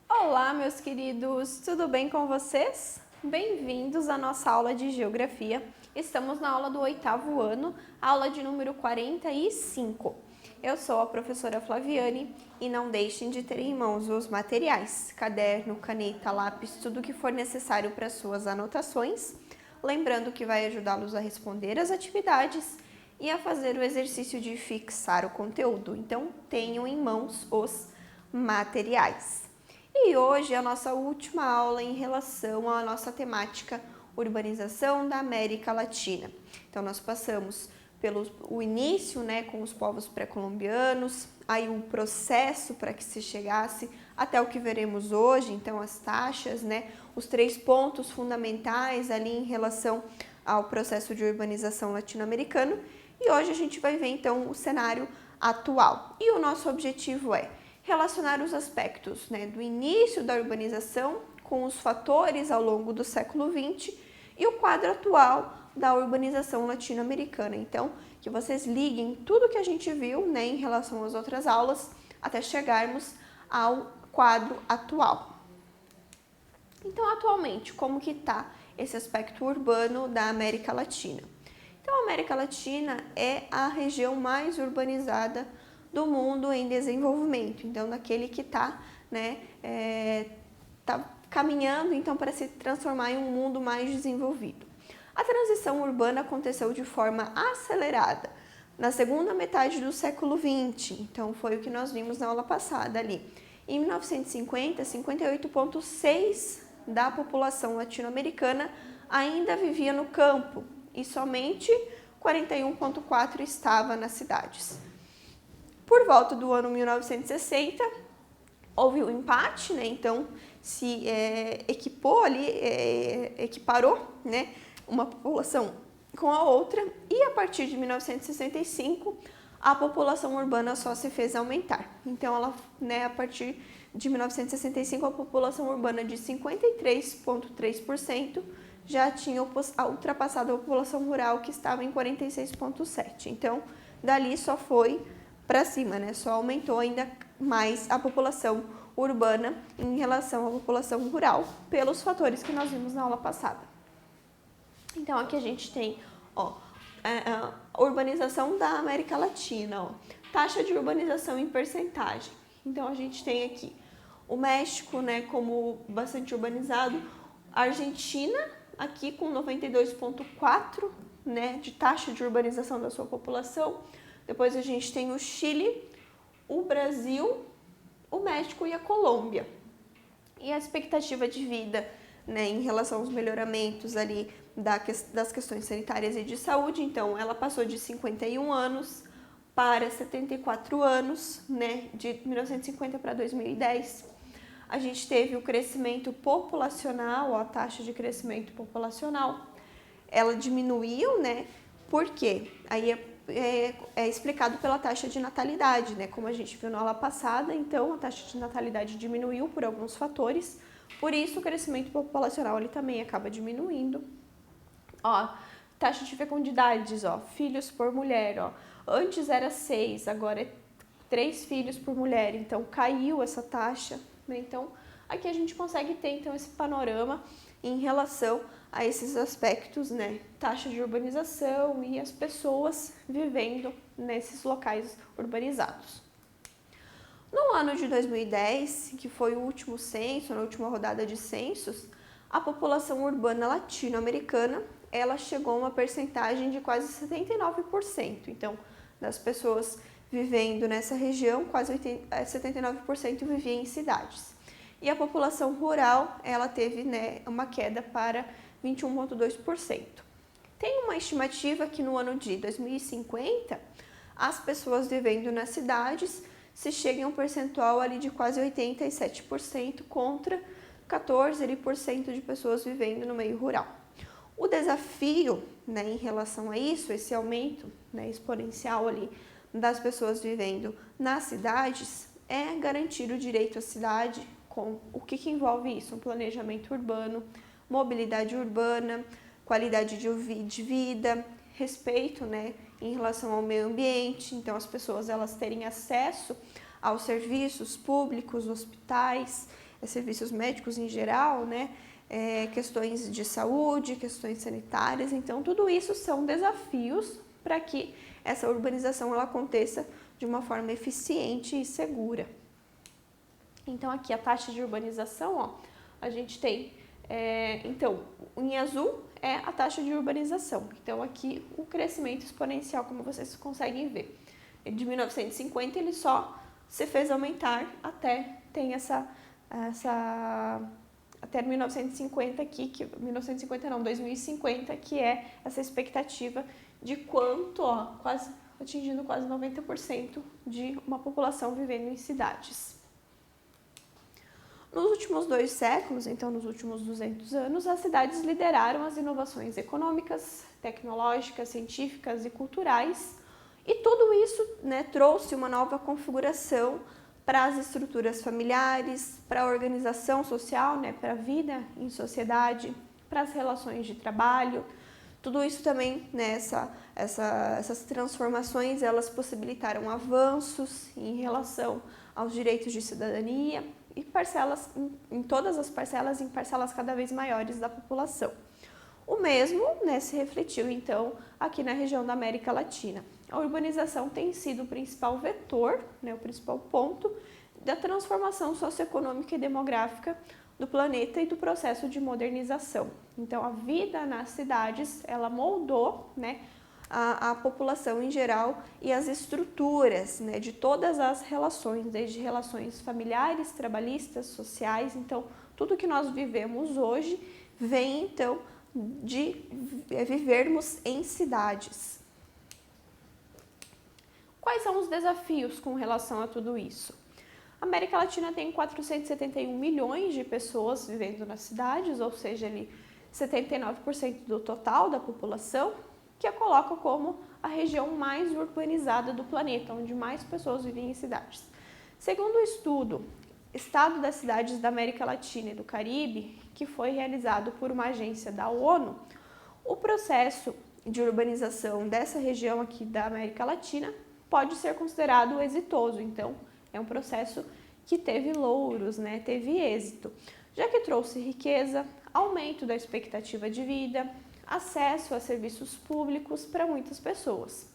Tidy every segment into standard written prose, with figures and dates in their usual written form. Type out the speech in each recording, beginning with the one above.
Olá, meus queridos, tudo bem com vocês? Bem-vindos à nossa aula de Geografia. Estamos na aula do 8º ano, aula de número 45. Eu sou a professora Flaviane e não deixem de ter em mãos os materiais, caderno, caneta, lápis, tudo que for necessário para suas anotações. Lembrando que vai ajudá-los a responder as atividades e a fazer o exercício de fixar o conteúdo. Então, tenham em mãos os materiais. E hoje é a nossa última aula em relação à nossa temática urbanização da América Latina. Então, nós passamos pelo o início, com os povos pré-colombianos, aí o processo para que se chegasse até o que veremos hoje, então as taxas, os 3 pontos fundamentais ali em relação ao processo de urbanização latino-americano. E hoje a gente vai ver então o cenário atual. E o nosso objetivo é relacionar os aspectos do início da urbanização com os fatores ao longo do século XX e o quadro atual da urbanização latino-americana. Então, que vocês liguem tudo que a gente viu em relação às outras aulas até chegarmos ao quadro atual. Então, atualmente, como que está esse aspecto urbano da América Latina? Então, a América Latina é a região mais urbanizada do mundo em desenvolvimento, então daquele que está caminhando então para se transformar em um mundo mais desenvolvido. A transição urbana aconteceu de forma acelerada na segunda metade do século XX, então foi o que nós vimos na aula passada ali. Em 1950, 58,6% da população latino-americana ainda vivia no campo e somente 41,4% estava nas cidades. Por volta do ano 1960, houve um empate, então se equiparou uma população com a outra, e a partir de 1965, a população urbana só se fez aumentar. Então, a partir de 1965, a população urbana de 53,3% já tinha ultrapassado a população rural, que estava em 46,7%. Então, dali só foi para cima, só aumentou ainda mais a população urbana em relação à população rural, pelos fatores que nós vimos na aula passada. Então, aqui a gente tem a urbanização da América Latina, taxa de urbanização em percentagem. Então, a gente tem aqui o México, como bastante urbanizado, a Argentina, aqui com 92,4%, de taxa de urbanização da sua população. Depois a gente tem o Chile, o Brasil, o México e a Colômbia. E a expectativa de vida, em relação aos melhoramentos ali das questões sanitárias e de saúde, então ela passou de 51 anos para 74 anos, de 1950 para 2010. A gente teve o crescimento populacional, a taxa de crescimento populacional, ela diminuiu, por quê? Aí é explicado pela taxa de natalidade, como a gente viu na aula passada. Então, a taxa de natalidade diminuiu por alguns fatores, por isso o crescimento populacional ele também acaba diminuindo. Taxa de fecundidades, filhos por mulher, antes era 6, agora é 3 filhos por mulher, então caiu essa taxa, Então, aqui a gente consegue ter então esse panorama em relação a esses aspectos, taxa de urbanização e as pessoas vivendo nesses locais urbanizados. No ano de 2010, que foi o último censo, na última rodada de censos, a população urbana latino-americana, ela chegou a uma percentagem de quase 79%. Então, das pessoas vivendo nessa região, quase 79% vivia em cidades. E a população rural, ela teve uma queda para 21,2%. Tem uma estimativa que no ano de 2050, as pessoas vivendo nas cidades se chegam a um percentual ali de quase 87% contra 14% de pessoas vivendo no meio rural. O desafio em relação a isso, esse aumento exponencial ali das pessoas vivendo nas cidades, é garantir o direito à cidade, com o que envolve isso? Um planejamento urbano, mobilidade urbana, qualidade de vida, respeito, né, em relação ao meio ambiente, então as pessoas elas terem acesso aos serviços públicos, hospitais, serviços médicos em geral, né, questões de saúde, questões sanitárias, então tudo isso são desafios para que essa urbanização ela aconteça de uma forma eficiente e segura. Então aqui a taxa de urbanização, ó, a gente tem, então em azul é a taxa de urbanização, então aqui o crescimento exponencial, como vocês conseguem ver, de 1950 ele só se fez aumentar até tem até 1950 aqui, 2050, que é essa expectativa de quanto, ó, quase atingindo quase 90% de uma população vivendo em cidades. Nos últimos 2 séculos, então nos últimos 200 anos, as cidades lideraram as inovações econômicas, tecnológicas, científicas e culturais, e tudo isso, né, trouxe uma nova configuração para as estruturas familiares, para a organização social, né, para a vida em sociedade, para as relações de trabalho. Tudo isso também, né, essas transformações, elas possibilitaram avanços em relação aos direitos de cidadania e parcelas, em todas as parcelas, em parcelas cada vez maiores da população. O mesmo, né, se refletiu, então, aqui na região da América Latina. A urbanização tem sido o principal vetor, né, o principal ponto da transformação socioeconômica e demográfica do planeta e do processo de modernização. Então, a vida nas cidades, ela moldou, né, a população em geral e as estruturas, né, de todas as relações, desde relações familiares, trabalhistas, sociais. Então, tudo que nós vivemos hoje vem, então, de vivermos em cidades. Quais são os desafios com relação a tudo isso? A América Latina tem 471 milhões de pessoas vivendo nas cidades, ou seja, ali 79% do total da população, que a coloca como a região mais urbanizada do planeta, onde mais pessoas vivem em cidades. Segundo o estudo Estado das Cidades da América Latina e do Caribe, que foi realizado por uma agência da ONU, o processo de urbanização dessa região aqui da América Latina pode ser considerado exitoso. Então, é um processo que teve louros, né? Teve êxito, já que trouxe riqueza, aumento da expectativa de vida, acesso a serviços públicos para muitas pessoas.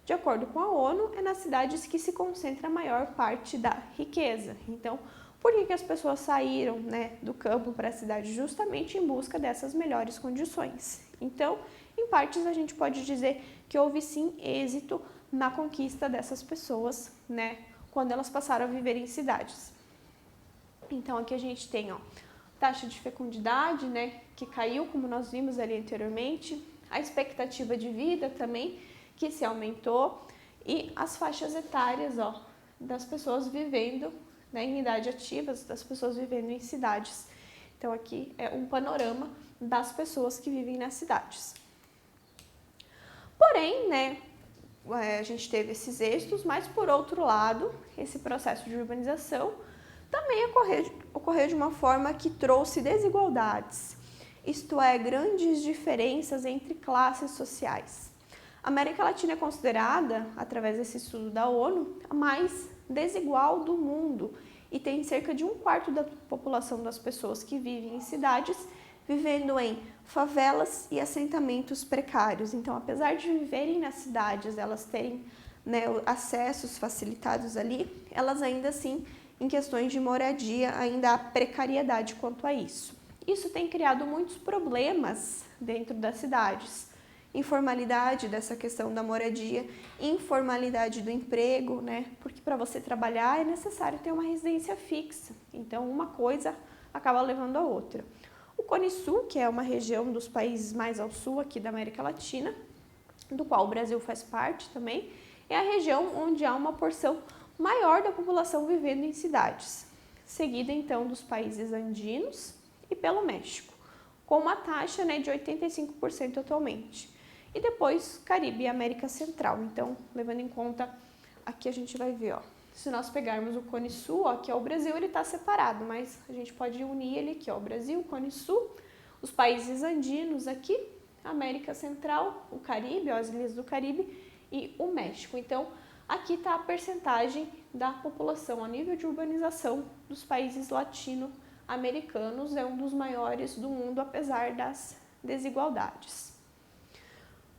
De acordo com a ONU, é nas cidades que se concentra a maior parte da riqueza. Então, por que as pessoas saíram, né, do campo para a cidade? Justamente em busca dessas melhores condições. Então, em partes, a gente pode dizer que houve sim êxito na conquista dessas pessoas, né, quando elas passaram a viver em cidades. Então, aqui a gente tem, ó, taxa de fecundidade, né, que caiu, como nós vimos ali anteriormente, a expectativa de vida também, que se aumentou, e as faixas etárias, ó, das pessoas vivendo, né, em idade ativa, das pessoas vivendo em cidades. Então, aqui é um panorama das pessoas que vivem nas cidades. Porém, né, a gente teve esses êxitos, mas, por outro lado, esse processo de urbanização também ocorreu de uma forma que trouxe desigualdades, isto é, grandes diferenças entre classes sociais. A América Latina é considerada, através desse estudo da ONU, a mais desigual do mundo e tem cerca de 1/4 da população das pessoas que vivem em cidades vivendo em favelas e assentamentos precários. Então, apesar de viverem nas cidades, elas terem, né, acessos facilitados ali, elas ainda assim, em questões de moradia, ainda há precariedade quanto a isso. Isso tem criado muitos problemas dentro das cidades. Informalidade dessa questão da moradia, informalidade do emprego, né? Porque para você trabalhar é necessário ter uma residência fixa. Então, uma coisa acaba levando a outra. O Cone Sul, que é uma região dos países mais ao sul aqui da América Latina, do qual o Brasil faz parte também, é a região onde há uma porção maior da população vivendo em cidades, seguida então dos países andinos e pelo México, com uma taxa, né, de 85% atualmente. E depois Caribe e América Central. Então, levando em conta, aqui a gente vai ver, ó, se nós pegarmos o Cone Sul, ó, que é o Brasil, ele está separado, mas a gente pode unir ele aqui, ó, o Brasil, o Cone Sul, os países andinos aqui, América Central, o Caribe, as ilhas do Caribe e o México. Então, aqui está a percentagem da população a nível de urbanização dos países latino-americanos, é um dos maiores do mundo, apesar das desigualdades.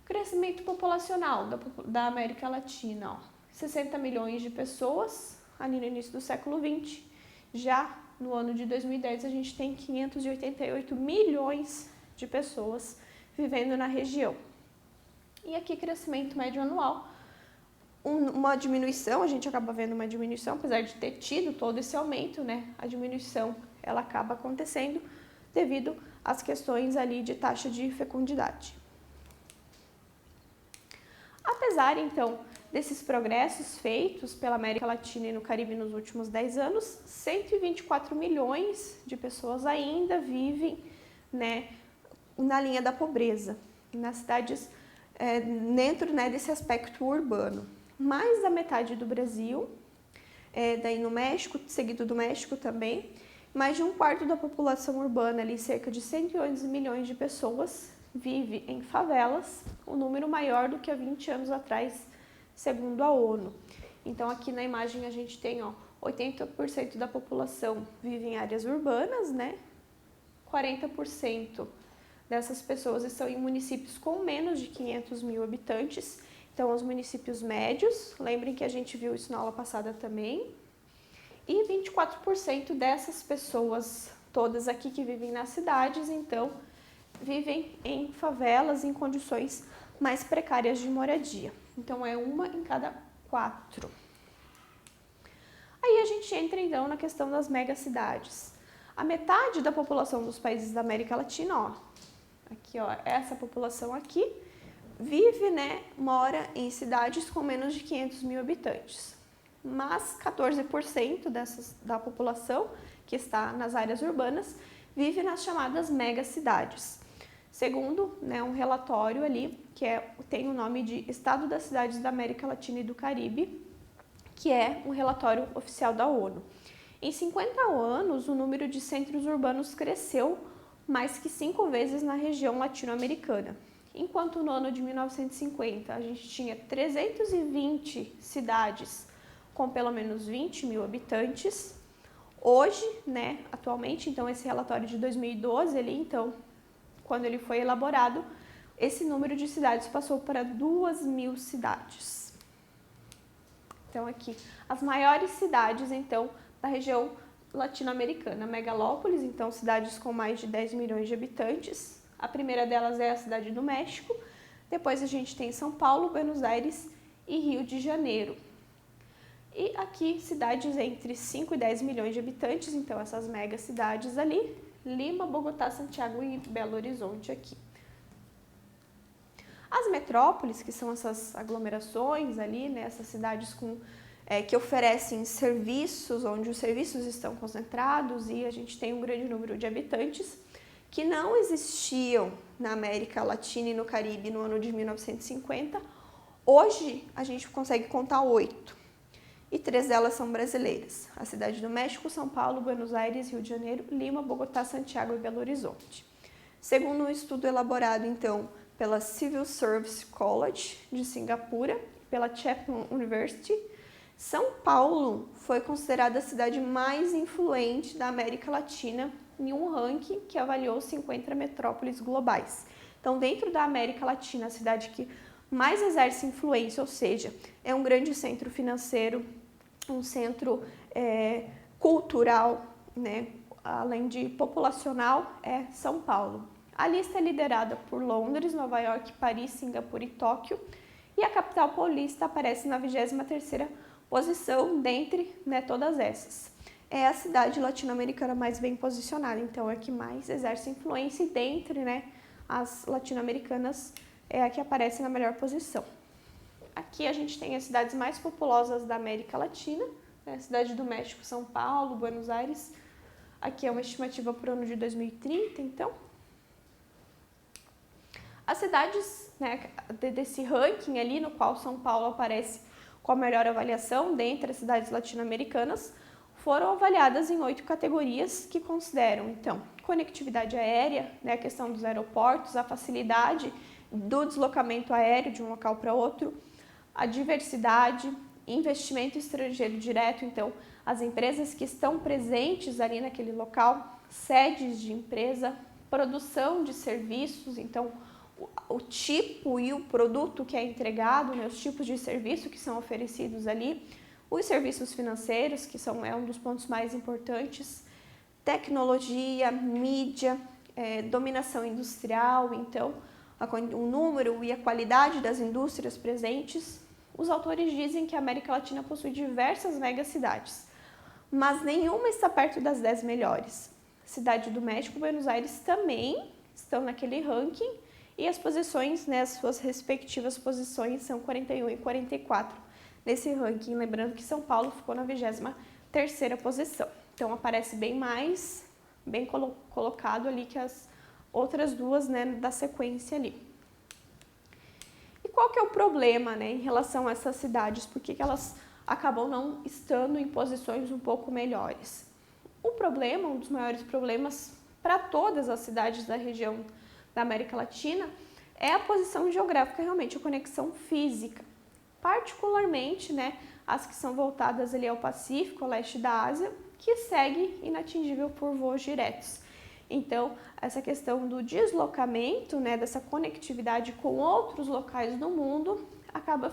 Crescimento populacional da América Latina, 60 milhões de pessoas ali no início do século XX. Já no ano de 2010 a gente tem 588 milhões de pessoas vivendo na região. E aqui crescimento médio anual, uma diminuição, a gente acaba vendo uma diminuição, apesar de ter tido todo esse aumento, né? A diminuição ela acaba acontecendo devido às questões ali de taxa de fecundidade. Apesar, então, desses progressos feitos pela América Latina e no Caribe nos últimos 10 anos, 124 milhões de pessoas ainda vivem, né, na linha da pobreza, nas cidades, dentro, né, desse aspecto urbano. Mais da metade do Brasil, daí no México, seguido do México também, mais de um quarto da população urbana, ali, cerca de 111 milhões de pessoas, vive em favelas, um número maior do que há 20 anos atrás, segundo a ONU. Então, aqui na imagem a gente tem, 80% da população vive em áreas urbanas, né? 40% dessas pessoas estão em municípios com menos de 500 mil habitantes. Então, os municípios médios, lembrem que a gente viu isso na aula passada também. E 24% dessas pessoas, todas aqui que vivem nas cidades, então, vivem em favelas, em condições mais precárias de moradia. Então, é 1 em cada 4. Aí a gente entra, então, na questão das megacidades. A metade da população dos países da América Latina, aqui, essa população aqui, vive, né, mora em cidades com menos de 500 mil habitantes. Mas 14% da população que está nas áreas urbanas vive nas chamadas megacidades. Segundo, né, um relatório ali, que tem o nome de Estado das Cidades da América Latina e do Caribe, que é um relatório oficial da ONU. Em 50 anos, o número de centros urbanos cresceu mais que 5 vezes na região latino-americana. Enquanto no ano de 1950 a gente tinha 320 cidades com pelo menos 20 mil habitantes, hoje, né, atualmente, então esse relatório de 2012, quando ele foi elaborado, esse número de cidades passou para 2.000 cidades. Então aqui, as maiores cidades, então, da região latino-americana, megalópolis, então cidades com mais de 10 milhões de habitantes. A primeira delas é a cidade do México, depois a gente tem São Paulo, Buenos Aires e Rio de Janeiro. E aqui, cidades entre 5 e 10 milhões de habitantes, então essas megacidades ali, Lima, Bogotá, Santiago e Belo Horizonte aqui. As metrópoles, que são essas aglomerações ali, né, essas cidades que oferecem serviços, onde os serviços estão concentrados e a gente tem um grande número de habitantes, que não existiam na América Latina e no Caribe no ano de 1950, hoje a gente consegue contar 8. E 3 delas são brasileiras. A cidade do México, São Paulo, Buenos Aires, Rio de Janeiro, Lima, Bogotá, Santiago e Belo Horizonte. Segundo um estudo elaborado, então, pela Civil Service College de Singapura, pela Chapman University, São Paulo foi considerada a cidade mais influente da América Latina em um ranking que avaliou 50 metrópoles globais. Então, dentro da América Latina, a cidade que mais exerce influência, ou seja, é um grande centro financeiro, um centro cultural, né, além de populacional, é São Paulo. A lista é liderada por Londres, Nova York, Paris, Singapura e Tóquio, e a capital paulista aparece na 23ª posição dentre, né, todas essas. É a cidade latino-americana mais bem posicionada, então é a que mais exerce influência e dentre, né, as latino-americanas é a que aparece na melhor posição. Aqui a gente tem as cidades mais populosas da América Latina, né, a cidade do México, São Paulo, Buenos Aires. Aqui é uma estimativa para o ano de 2030, então. As cidades, né, desse ranking ali, no qual São Paulo aparece com a melhor avaliação dentre as cidades latino-americanas, foram avaliadas em 8 categorias que consideram, então, conectividade aérea, né, a questão dos aeroportos, a facilidade do deslocamento aéreo de um local para outro, a diversidade, investimento estrangeiro direto, então, as empresas que estão presentes ali naquele local, sedes de empresa, produção de serviços, então, o tipo e o produto que é entregado, né, os tipos de serviço que são oferecidos ali, os serviços financeiros, que é um dos pontos mais importantes, tecnologia, mídia, dominação industrial, então, o número e a qualidade das indústrias presentes. Os autores dizem que a América Latina possui diversas megacidades, mas nenhuma está perto das 10 melhores. Cidade do México e Buenos Aires também estão naquele ranking, e as posições, né, as suas respectivas posições são 41 e 44 nesse ranking, lembrando que São Paulo ficou na 23ª posição. Então aparece bem colocado ali que as outras duas, né, da sequência ali. E qual que é o problema, né, em relação a essas cidades? Por que elas acabam não estando em posições um pouco melhores? O problema, um dos maiores problemas para todas as cidades da região da América Latina, é a posição geográfica, realmente, a conexão física. Particularmente, né, as que são voltadas ali ao Pacífico, ao leste da Ásia, que segue inatingível por voos diretos. Então, essa questão do deslocamento, né, dessa conectividade com outros locais do mundo, acaba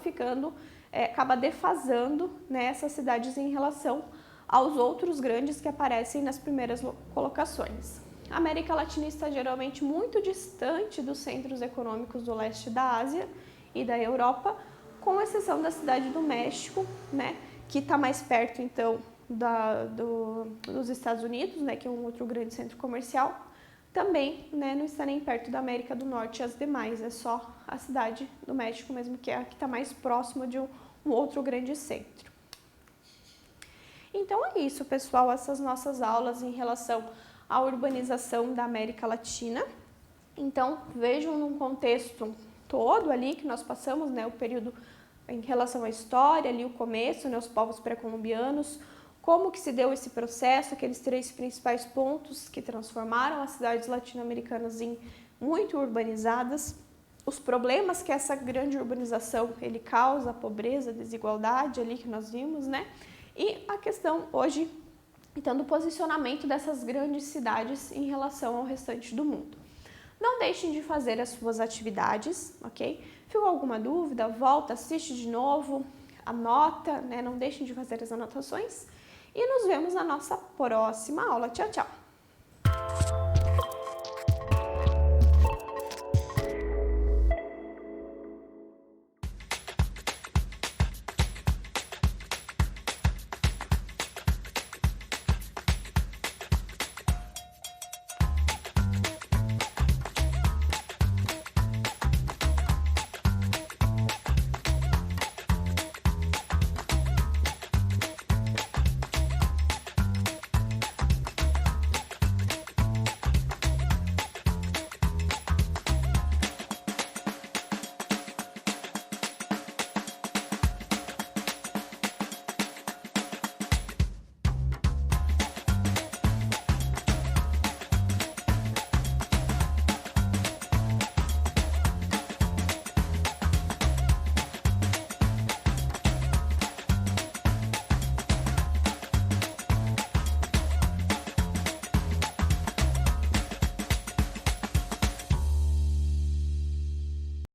defasando, né, essas cidades em relação aos outros grandes que aparecem nas primeiras colocações. A América Latina está geralmente muito distante dos centros econômicos do leste da Ásia e da Europa, com exceção da cidade do México, né, que está mais perto, então, dos Estados Unidos, né, que é um outro grande centro comercial. Também, né, não está nem perto da América do Norte e as demais, é só a cidade do México mesmo, que é a que está mais próxima de um outro grande centro. Então é isso, pessoal, essas nossas aulas em relação à urbanização da América Latina. Então, vejam num contexto todo ali que nós passamos, né, o período em relação à história, ali o começo, né, os povos pré-colombianos, como que se deu esse processo, aqueles 3 principais pontos que transformaram as cidades latino-americanas em muito urbanizadas, os problemas que essa grande urbanização ele causa, a pobreza, a desigualdade ali que nós vimos, né, e a questão hoje, então, do posicionamento dessas grandes cidades em relação ao restante do mundo. Não deixem de fazer as suas atividades, ok? Ficou alguma dúvida? Volta, assiste de novo, anota, né? Não deixem de fazer as anotações. E nos vemos na nossa próxima aula. Tchau, tchau!